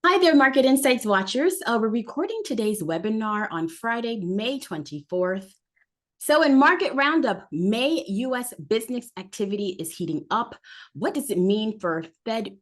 Hi there, Market Insights watchers. We're recording today's webinar on Friday, May 24th. So in Market Roundup, May U.S. business activity is heating up. What does it mean for Fed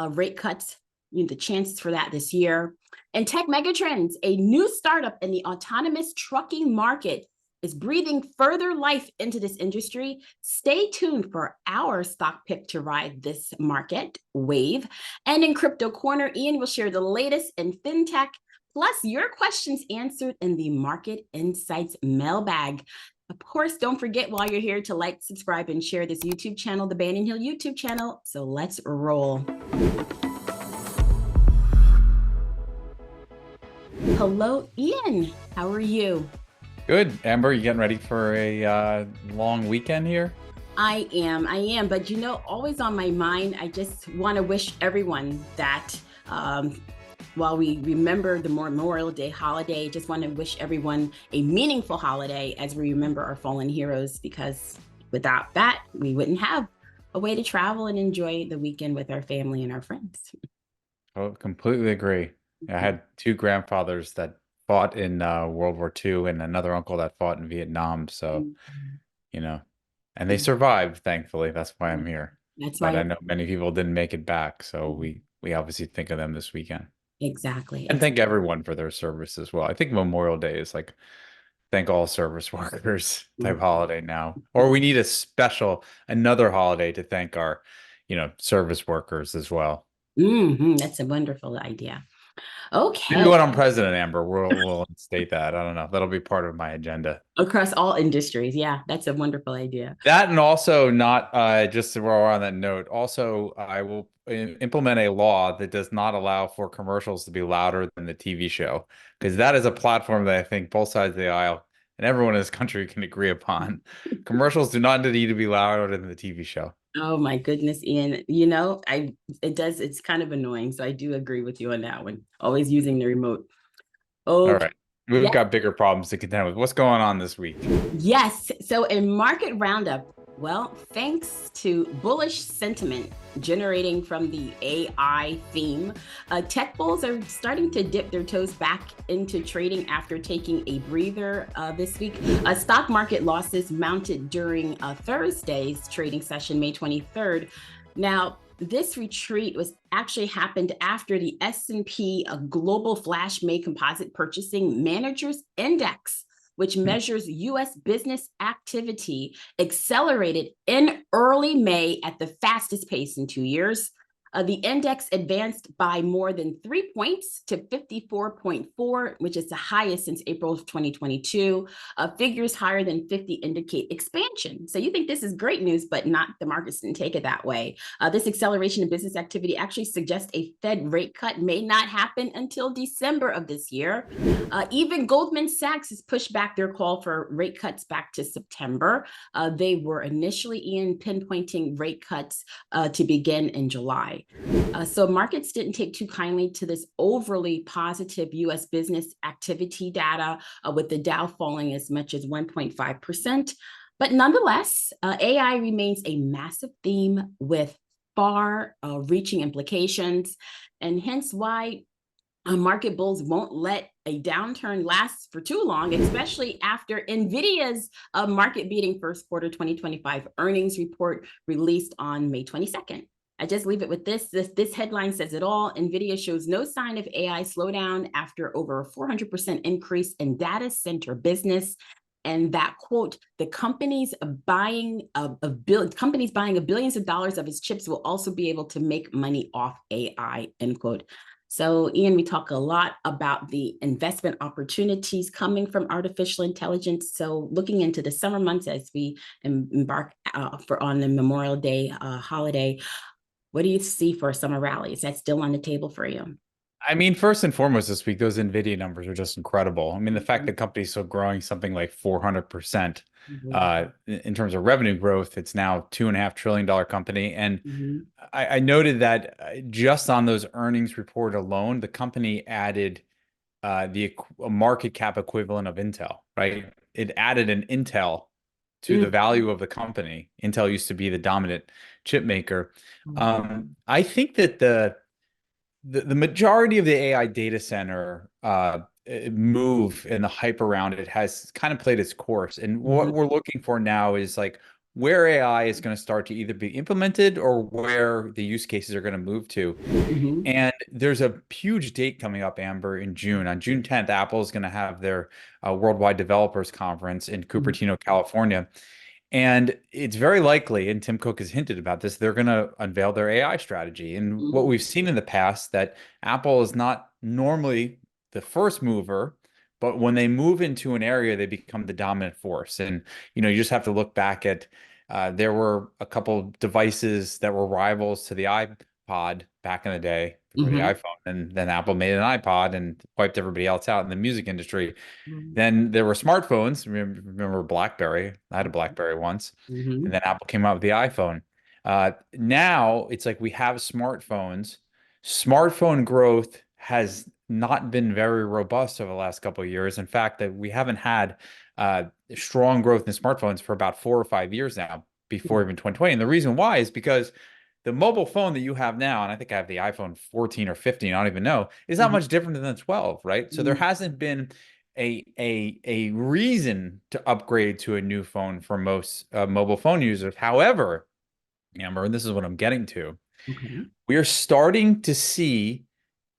rate cuts? The chances for that this year. And tech megatrends, a new startup in the autonomous trucking market is breathing further life into this industry. Stay tuned for our stock pick to ride this market wave. And in Crypto Corner, Ian will share the latest in fintech, plus your questions answered in the Market Insights mailbag. Of course, don't forget while you're here to like, subscribe, and share this YouTube channel, the Banyan Hill YouTube channel. So let's roll. Hello, Ian. How are you? Good. Amber, you getting ready for a long weekend here? I am. But always on my mind, I just want to wish everyone that while we remember the Memorial Day holiday, just want to wish everyone a meaningful holiday as we remember our fallen heroes, because without that, we wouldn't have a way to travel and enjoy the weekend with our family and our friends. Oh, completely agree. I had two grandfathers that fought in World War II and another uncle that fought in Vietnam. So, Mhm. you know, and they survived, thankfully. That's why I'm here. That's But why. I know many people didn't make it back. So we obviously think of them this weekend. Exactly. And thank everyone for their service as well. I think Memorial Day is like thank all service workers type holiday now. Or we need another holiday to thank our, service workers as well. That's a wonderful idea. Okay. Maybe when I'm president, Amber, we'll state that. I don't know. That'll be part of my agenda. Across all industries. Yeah, that's a wonderful idea. That and also not just while we're on that note, also I will implement a law that does not allow for commercials to be louder than the TV show, because that is a platform that I think both sides of the aisle and everyone in this country can agree upon. Commercials do not need to be louder than the TV show. Oh my goodness, Ian. It's kind of annoying. So I do agree with you on that one. Always using the remote. All Okay. right. We've Yes. got bigger problems to contend with. What's going on this week? Yes. So in Market Roundup, well, thanks to bullish sentiment generating from the AI theme, tech bulls are starting to dip their toes back into trading after taking a breather this week. Stock market losses mounted during Thursday's trading session, May 23rd. Now, this retreat was actually happened after the S&P Global Flash May Composite Purchasing Managers Index, which measures U.S. business activity, accelerated in early May at the fastest pace in 2 years. The index advanced by more than 3 points to 54.4, which is the highest since April of 2022. Figures higher than 50 indicate expansion. So you think this is great news, but not the markets didn't take it that way. This acceleration in business activity actually suggests a Fed rate cut may not happen until December of this year. Even Goldman Sachs has pushed back their call for rate cuts back to September. They were initially pinpointing rate cuts to begin in July. So markets didn't take too kindly to this overly positive U.S. business activity data, with the Dow falling as much as 1.5%. But nonetheless, AI remains a massive theme with far-reaching implications, and hence why market bulls won't let a downturn last for too long, especially after NVIDIA's market-beating first quarter 2025 earnings report released on May 22nd. I just leave it with this. This headline says it all. NVIDIA shows no sign of AI slowdown after over a 400% increase in data center business. And that quote, the companies buying billions of dollars of its chips will also be able to make money off AI, end quote. So, Ian, we talk a lot about the investment opportunities coming from artificial intelligence. So, looking into the summer months as we embark on the Memorial Day holiday, what do you see for summer rally? Is that still on the table for you? I mean, first and foremost, this week, those NVIDIA numbers are just incredible. I mean, the fact that companies are growing something like 400% Mhm. in terms of revenue growth, it's now $2.5 trillion company. And Mhm. I noted that just on those earnings report alone, the company added a market cap equivalent of Intel, right? It added an Intel to the value of the company. Intel used to be the dominant chip maker. Mhm. I think that the majority of the AI data center move and the hype around it has kind of played its course. And Mm-hmm. what we're looking for now is like where AI is going to start to either be implemented or where the use cases are going to move to. Mm-hmm. And there's a huge date coming up, Amber, in June. On June 10th, Apple is going to have their Worldwide Developers Conference in Cupertino, California. And it's very likely, and Tim Cook has hinted about this, they're going to unveil their AI strategy. And what Mm-hmm. we've seen in the past that Apple is not normally the first mover, but when they move into an area, they become the dominant force. And you just have to look back at there were a couple devices that were rivals to the iPod back in the day before the Mm-hmm. iPhone, and then Apple made an iPod and wiped everybody else out in the music industry. Mm-hmm. Then there were smartphones. Remember BlackBerry? I had a BlackBerry once. And Mm-hmm. then Apple came out with the iPhone. Now it's like we have smartphones. Smartphone growth has not been very robust over the last couple of years. In fact, that we haven't had uh, strong growth in smartphones for about 4 or 5 years now, before even 2020. And the reason why is because the mobile phone that you have now, and I think I have the iPhone 14 or 15, I don't even know, is not Mm-hmm. much different than the 12, right? So there hasn't been a reason to upgrade to a new phone for most mobile phone users. However, Amber, and this is what I'm getting to, Okay. we are starting to see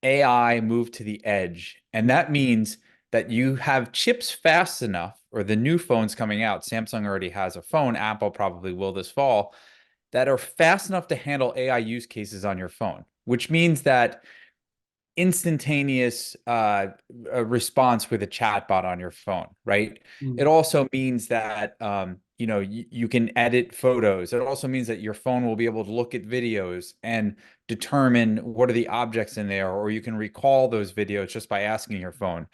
AI move to the edge, and that means that you have chips fast enough, or the new phones coming out. Samsung already has a phone. Apple probably will this fall, that are fast enough to handle AI use cases on your phone, which means that instantaneous response with a chatbot on your phone, right? It Mm-hmm. also means that you can edit photos. It also means that your phone will be able to look at videos and determine what are the objects in there, or you can recall those videos just by asking your phone.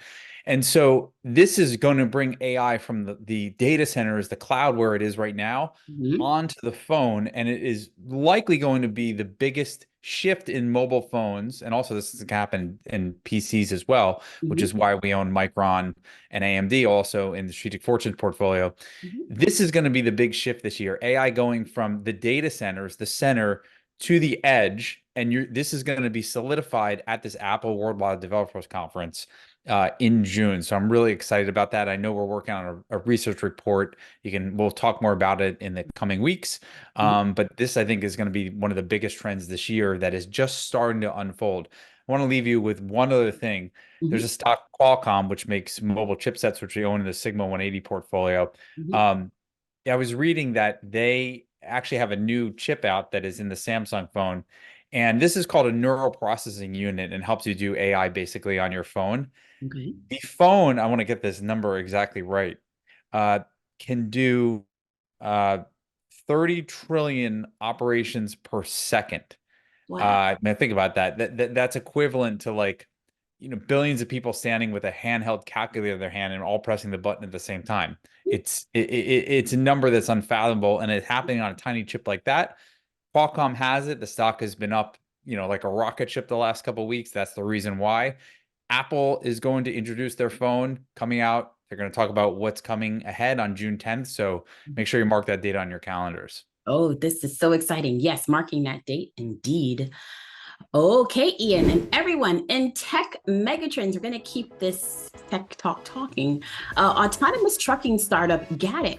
And so this is going to bring AI from the data centers, the cloud where it is right now, Mm-hmm. onto the phone. And it is likely going to be the biggest shift in mobile phones. And also this is going to happen in PCs as well, which Mm-hmm. is why we own Micron and AMD also in the Strategic Fortunes portfolio. Mm-hmm. This is going to be the big shift this year. AI going from the data centers, the center, to the edge. And this is going to be solidified at this Apple Worldwide Developers Conference in June. So I'm really excited about that. I know we're working on a research report. We'll talk more about it in the coming weeks. But this, I think, is going to be one of the biggest trends this year that is just starting to unfold. I want to leave you with one other thing. There's Mm-hmm. a stock, Qualcomm, which makes mobile chipsets, which we own in the Sigma 180 portfolio. Mm-hmm. Um, I was reading that they actually have a new chip out that is in the Samsung phone. And this is called a neural processing unit and helps you do AI basically on your phone. Okay. The phone, I want to get this number exactly right, uh, can do uh, 30 trillion operations per second. Wow. I mean, think about that. That's equivalent to like, billions of people standing with a handheld calculator in their hand and all pressing the button at the same time. It's a number that's unfathomable, and it's happening on a tiny chip like that. Qualcomm has it. The stock has been up, like a rocket ship the last couple of weeks. That's the reason why. Apple is going to introduce their phone coming out. They're going to talk about what's coming ahead on June 10th. So make sure you mark that date on your calendars. Oh, this is so exciting. Yes, marking that date indeed. Okay, Ian, and everyone in tech megatrends, we're going to keep this tech talk talking. Autonomous trucking startup Gatik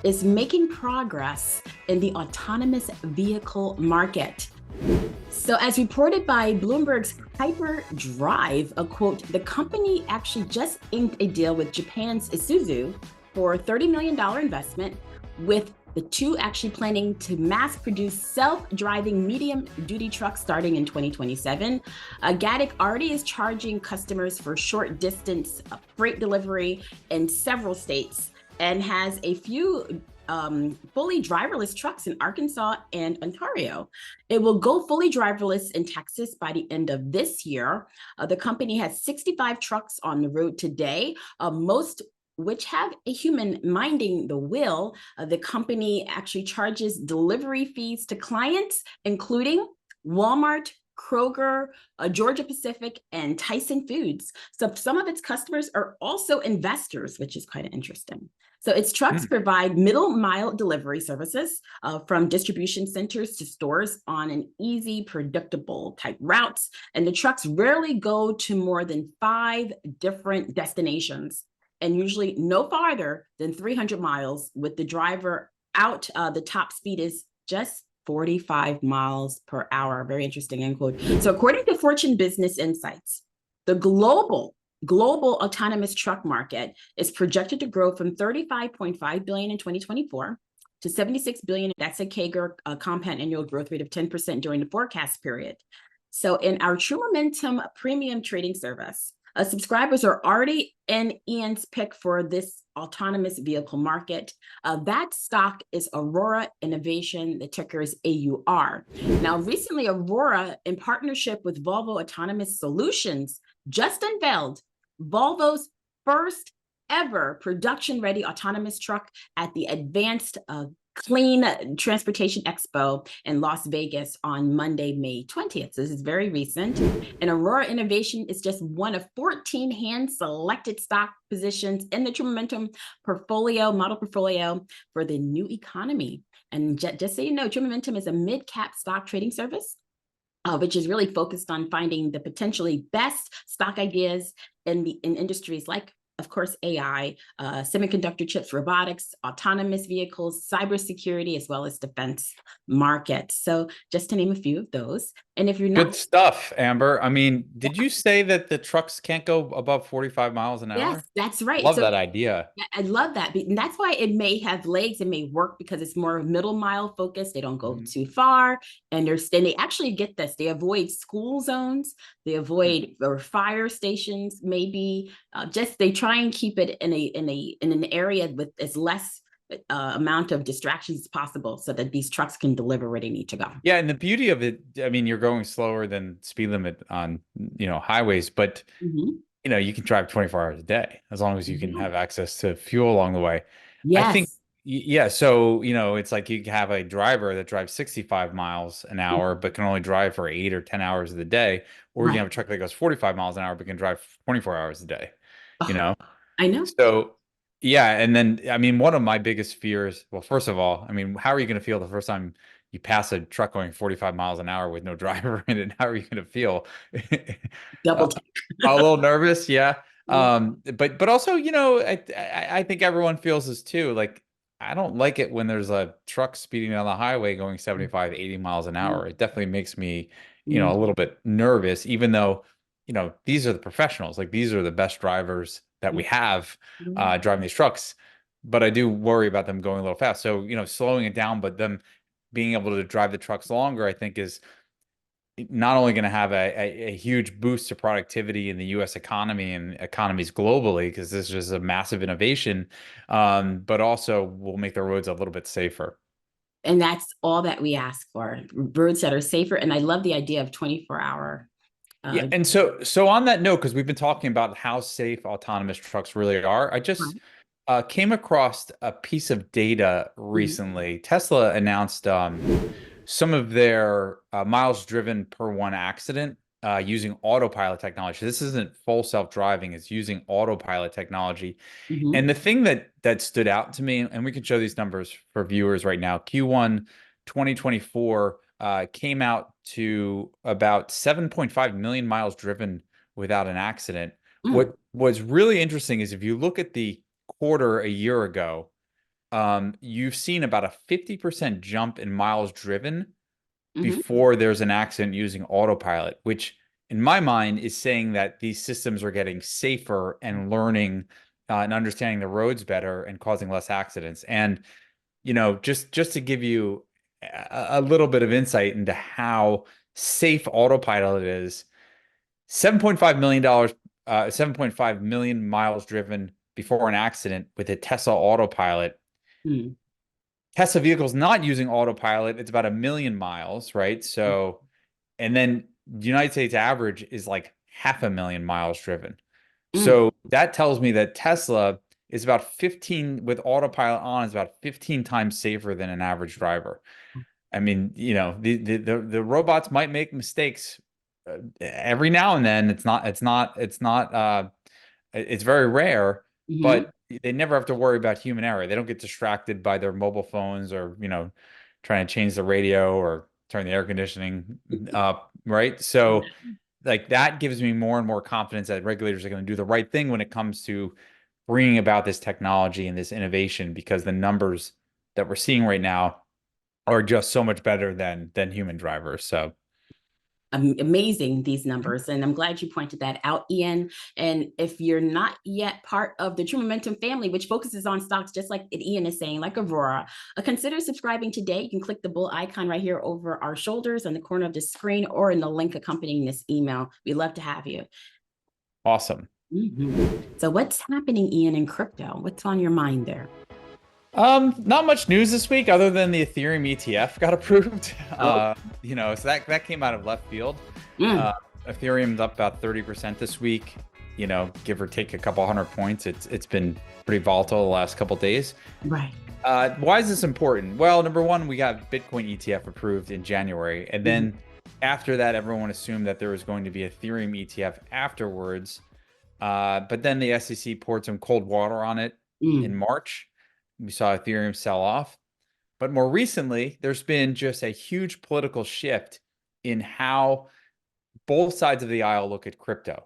is making progress in the autonomous vehicle market. So, as reported by Bloomberg's Hyperdrive, a quote, the company actually just inked a deal with Japan's Isuzu for a $30 million investment, with the two actually planning to mass produce self-driving medium-duty trucks starting in 2027. Gatik already is charging customers for short distance freight delivery in several states and has a few fully driverless trucks in Arkansas and Ontario. It will go fully driverless in Texas by the end of this year. The company has 65 trucks on the road today, most which have a human minding the wheel. The company actually charges delivery fees to clients, including Walmart, Kroger, Georgia Pacific, and Tyson Foods. So some of its customers are also investors, which is quite interesting. So its trucks Hmm. provide middle mile delivery services from distribution centers to stores on an easy, predictable type routes. And the trucks rarely go to more than 5 different destinations and usually no farther than 300 miles with the driver out. The top speed is just 45 miles per hour. Very interesting end quote. So according to Fortune Business Insights, the global autonomous truck market is projected to grow from 35.5 billion in 2024 to 76 billion. That's a CAGR, a compound annual growth rate of 10% during the forecast period. So in our True Momentum premium trading service, subscribers are already in Ian's pick for this autonomous vehicle market. That stock is Aurora Innovation. The ticker is AUR. Now, recently, Aurora, in partnership with Volvo Autonomous Solutions, just unveiled Volvo's first ever production-ready autonomous truck at the Advanced Clean Transportation Expo in Las Vegas on Monday, May 20th. So this is very recent. And Aurora Innovation is just one of 14 hand-selected stock positions in the True Momentum model portfolio for the new economy. And just so you know, True Momentum is a mid-cap stock trading service, which is really focused on finding the potentially best stock ideas in industries like, of course, AI, semiconductor chips, robotics, autonomous vehicles, cybersecurity, as well as defense markets. So just to name a few of those. And if you're Good not, stuff, Amber. I mean, did you say that the trucks can't go above 45 miles an yes, hour? that's right. Love So that idea. I love that. And that's why it may have legs. It may work because it's more middle mile focused. They don't go Mhm. too far. And they actually get this. They avoid school zones. They avoid or fire stations, maybe. They try and keep it in an area with as less amount of distractions as possible so that these trucks can deliver where they need to go. Yeah, and the beauty of it, I mean, you're going slower than speed limit on, highways, but Mhm. you can drive 24 hours a day as long as you can Yeah. have access to fuel along the way. I think, Yes. yeah, so, it's like you have a driver that drives 65 miles an hour, but can only drive for 8 or 10 hours of the day, or you can Right. have a truck that goes 45 miles an hour, but can drive 24 hours a day, you Oh, know? I know. So, yeah, and then I mean, one of my biggest fears, well, first of all, I mean, how are you going to feel the first time you pass a truck going 45 miles an hour with no driver in it? How are you going to feel? Double Uh, take. a little nervous, yeah. Yeah. But also, I think everyone feels this too. Like, I don't like it when there's a truck speeding down the highway going 75, 80 miles an hour. It definitely makes me, a Mhm. little bit nervous, even though, these are the professionals. Like, these are the best drivers that we have Mhm. driving these trucks. But I do worry about them going a little fast. So, slowing it down, but them being able to drive the trucks longer, I think is not only going to have a huge boost to productivity in the U.S. economy and economies globally, because this is a massive innovation, but also will make the roads a little bit safer. And that's all that we ask for, roads that are safer. And I love the idea of 24-hour. Yeah, Uh, and so on that note, because we've been talking about how safe autonomous trucks really are, I just came across a piece of data Mhm. recently. Tesla announced some of their miles driven per one accident using autopilot technology. This isn't full self-driving, it's using autopilot technology. And Mhm. the thing that stood out to me, and we can show these numbers for viewers right now, Q1 2024 came out to about 7.5 million miles driven without an accident. Mm. What was really interesting is if you look at the quarter a year ago, you've seen about a 50% jump in miles driven Mhm. before there's an accident using autopilot, which in my mind is saying that these systems are getting safer and learning and understanding the roads better and causing less accidents. And just to give you a little bit of insight into how safe autopilot is, $7.5 million, 7.5 million miles driven before an accident with a Tesla autopilot. Mm. Tesla vehicles not using autopilot, it's about 1 million miles, right? So, and then the United States average is like 500,000 miles driven. Mm. So that tells me that Tesla is about 15 with autopilot on is about 15 times safer than an average driver. I mean, the robots might make mistakes every now and then. It's very rare, Mhm. but they never have to worry about human error. They don't get distracted by their mobile phones or, trying to change the radio or turn the air conditioning up, right? So like that gives me more and more confidence that regulators are going to do the right thing when it comes to bringing about this technology and this innovation, because the numbers that we're seeing right now are just so much better than human drivers. So Amazing, these numbers, and I'm glad you pointed that out, Ian. And if you're not yet part of the True Momentum family, which focuses on stocks just like Ian is saying, like Aurora, consider subscribing today. You can click the bull icon right here over our shoulders on the corner of the screen, or in the link accompanying this email. We'd love to have you. awesome. So what's happening, Ian, in crypto? What's on your mind there? Not much news this week other than the Ethereum ETF got approved. Oh, So that came out of left field. mm, Ethereum's up about 30% this week, give or take a couple hundred points. It's been pretty volatile the last couple days. right. Why is this important? Well, number one, we got Bitcoin ETF approved in January, and then after that, everyone assumed that there was going to be a Ethereum ETF afterwards. But then the SEC poured some cold water on it in March. We saw Ethereum sell off. But more recently, there's been just a huge political shift in how both sides of the aisle look at crypto.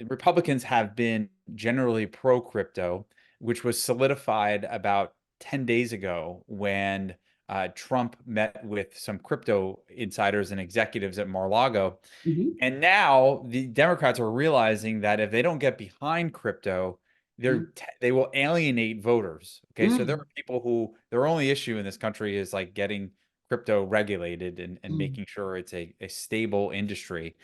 Republicans have been generally pro crypto, which was solidified about 10 days ago when Trump met with some crypto insiders and executives at Mar-a-Lago. And now the Democrats are realizing that if they don't get behind crypto, they will alienate voters. Okay, so there are people who their only issue in this country is like getting crypto regulated and making sure it's a stable industry.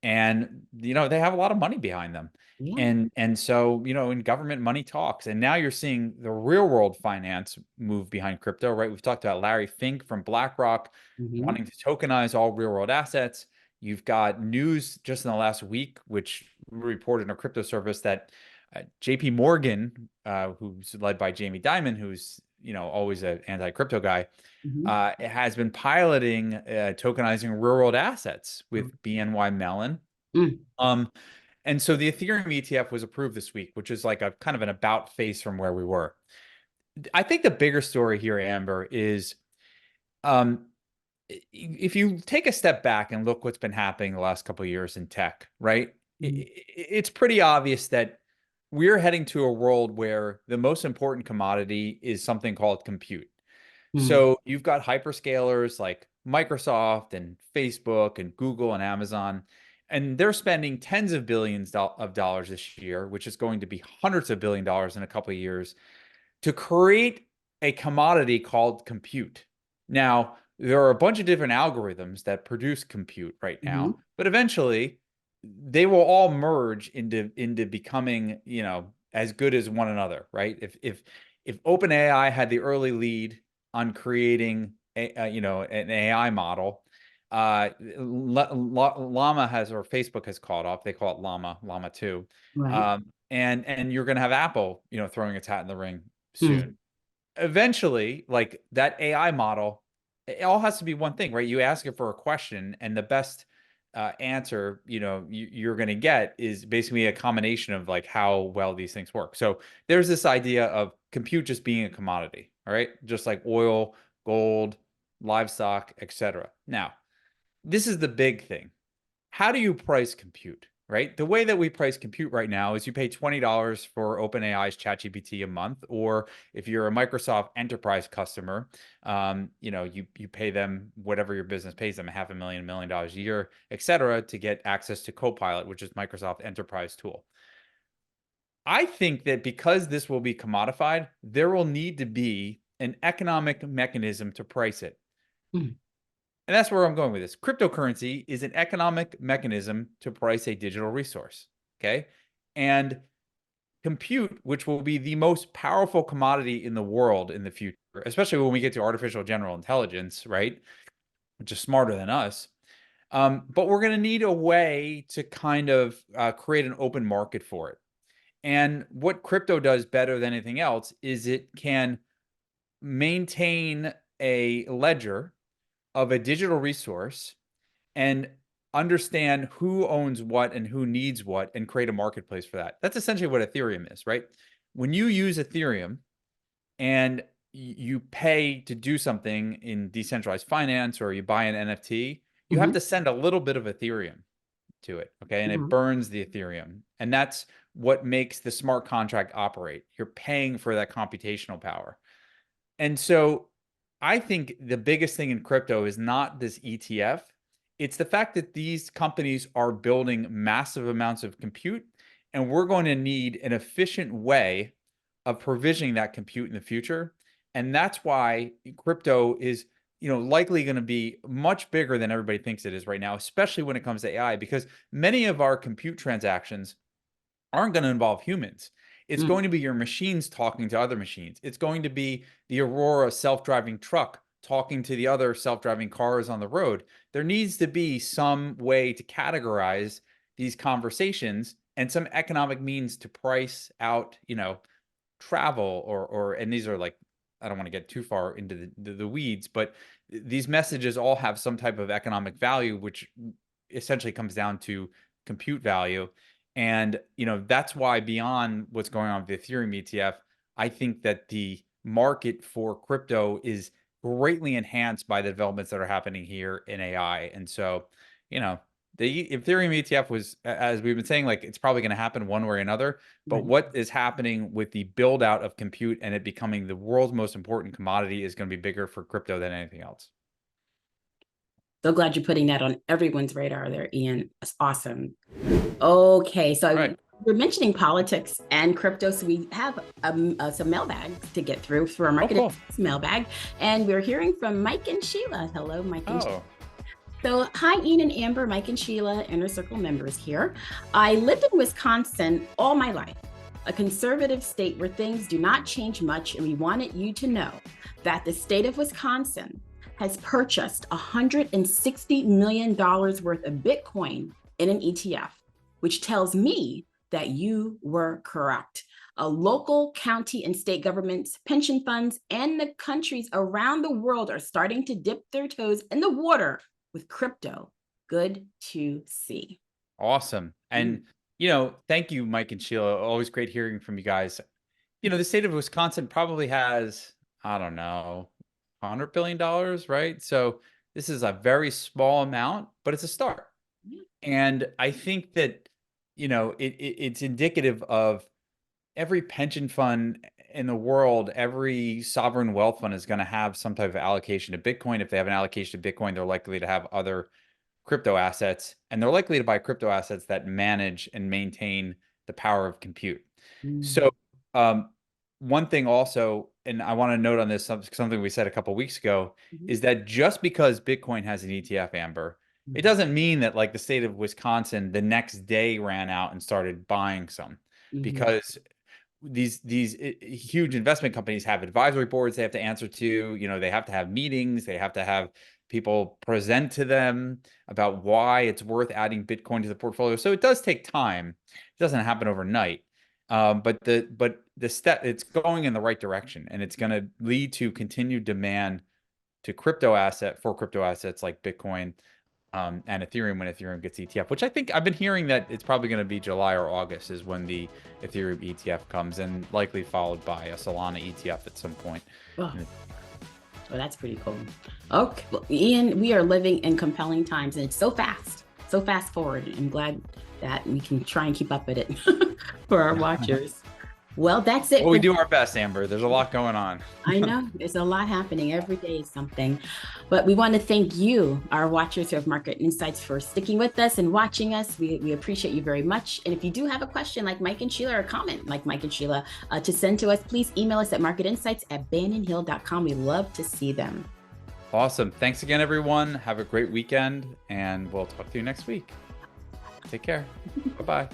And they have a lot of money behind them. Yeah. And so, in government, money talks. And now you're seeing the real world finance move behind crypto, right? We've talked about Larry Fink from BlackRock wanting to tokenize all real world assets. You've got news just in the last week, which reported in a crypto service that JP Morgan, who's led by Jamie Dimon, who's always an anti-crypto guy, has been piloting tokenizing real world assets with BNY Mellon. And so the Ethereum ETF was approved this week, which is like a kind of an about face from where we were. I think the bigger story here, Amber, is if you take a step back and look what's been happening the last couple of years in tech, right? It's pretty obvious that we're heading to a world where the most important commodity is something called compute. So you've got hyperscalers like Microsoft and Facebook and Google and Amazon, and they're spending tens of billions of dollars this year, which is going to be hundreds of billion dollars in a couple of years, to create a commodity called compute. Now, there are a bunch of different algorithms that produce compute right now, but eventually they will all merge into becoming, as good as one another, right? If OpenAI had the early lead on creating an AI model, Llama has, or Facebook has caught off. They call it Llama 2. Right. And you're going to have Apple, throwing its hat in the ring soon. Eventually, like that AI model, it all has to be one thing, right? You ask it for a question, and the best answer, you're going to get is basically a combination of like how well these things work. So there's this idea of compute just being a commodity, all right? Just like oil, gold, livestock, etc. Now, this is the big thing. How do you price compute, right? The way that we price compute right now is you pay $20 for OpenAI's ChatGPT a month, or if you're a Microsoft enterprise customer, you pay them whatever your business pays them, $500,000, $1 million a year, et cetera, to get access to Copilot, which is Microsoft enterprise tool. I think that because this will be commodified, there will need to be an economic mechanism to price it. And that's where I'm going with this. Cryptocurrency is an economic mechanism to price a digital resource. Okay. And compute, which will be the most powerful commodity in the world in the future, especially when we get to artificial general intelligence, right? Which is smarter than us. But we're going to need a way to kind of create an open market for it. And what crypto does better than anything else is it can maintain a ledger of a digital resource and understand who owns what and who needs what and create a marketplace for that. That's essentially what Ethereum is, right? when you use Ethereum and you pay to do something in decentralized finance, or you buy an NFT, you have to send a little bit of Ethereum to it, okay? And it burns the Ethereum. And that's what makes the smart contract operate. You're paying for that computational power. And so I think the biggest thing in crypto is not this ETF. It's the fact that these companies are building massive amounts of compute, and we're going to need an efficient way of provisioning that compute in the future. And that's why crypto is, likely going to be much bigger than everybody thinks it is right now, especially when it comes to AI, because many of our compute transactions aren't going to involve humans. It's going to be your machines talking to other machines. It's going to be the Aurora self-driving truck talking to the other self-driving cars on the road. There needs to be some way to categorize these conversations and some economic means to price out, travel and these are like, I don't want to get too far into the weeds, but these messages all have some type of economic value, which essentially comes down to compute value. And, that's why, beyond what's going on with the Ethereum ETF, I think that the market for crypto is greatly enhanced by the developments that are happening here in AI. And so, the Ethereum ETF was, as we've been saying, like, it's probably going to happen one way or another. But what is happening with the build out of compute and it becoming the world's most important commodity is going to be bigger for crypto than anything else. So glad you're putting that on everyone's radar there, Ian. That's awesome. Okay, so we're mentioning politics and crypto, so we have some mailbags to get through for our marketing mailbag, and we're hearing from Mike and Sheila. Hello, Mike and Sheila. So, hi, Ian and Amber, Mike and Sheila, Inner Circle members here. I lived in Wisconsin all my life, a conservative state where things do not change much, and we wanted you to know that the state of Wisconsin has purchased $160 million worth of Bitcoin in an ETF, which tells me that you were correct. Local, county, and state governments, pension funds, and the countries around the world are starting to dip their toes in the water with crypto. Good to see. Awesome. And, thank you, Mike and Sheila. Always great hearing from you guys. The state of Wisconsin probably has, I don't know, $100 billion, right? So this is a very small amount, but it's a start. And I think that, it's indicative of every pension fund in the world, every sovereign wealth fund is going to have some type of allocation to Bitcoin. If they have an allocation to Bitcoin, they're likely to have other crypto assets, and they're likely to buy crypto assets that manage and maintain the power of compute. So one thing also, and I want to note on this, something we said a couple of weeks ago, is that just because Bitcoin has an ETF, Amber, it doesn't mean that, like, the state of Wisconsin the next day ran out and started buying some, because these huge investment companies have advisory boards they have to answer to. They have to have meetings, they have to have people present to them about why it's worth adding Bitcoin to the portfolio. So it does take time. It doesn't happen overnight. But the it's going in the right direction, and it's going to lead to continued demand for crypto assets like Bitcoin and Ethereum when Ethereum gets ETF, which I think I've been hearing that it's probably going to be July or August is when the Ethereum ETF comes, and likely followed by a Solana ETF at some point. Well, that's pretty cool. Okay, well, Ian, we are living in compelling times, and it's so fast forward. I'm glad that we can try and keep up with it for our watchers. Well, that's it. Well, we do our best, Amber. There's a lot going on. I know. There's a lot happening. Every day is something. But we want to thank you, our watchers of Market Insights, for sticking with us and watching us. We appreciate you very much. And if you do have a question like Mike and Sheila, or a comment like Mike and Sheila, to send to us, please email us at marketinsights@bannonhill.com. We love to see them. Awesome. Thanks again, everyone. Have a great weekend, and we'll talk to you next week. Take care. Bye-bye.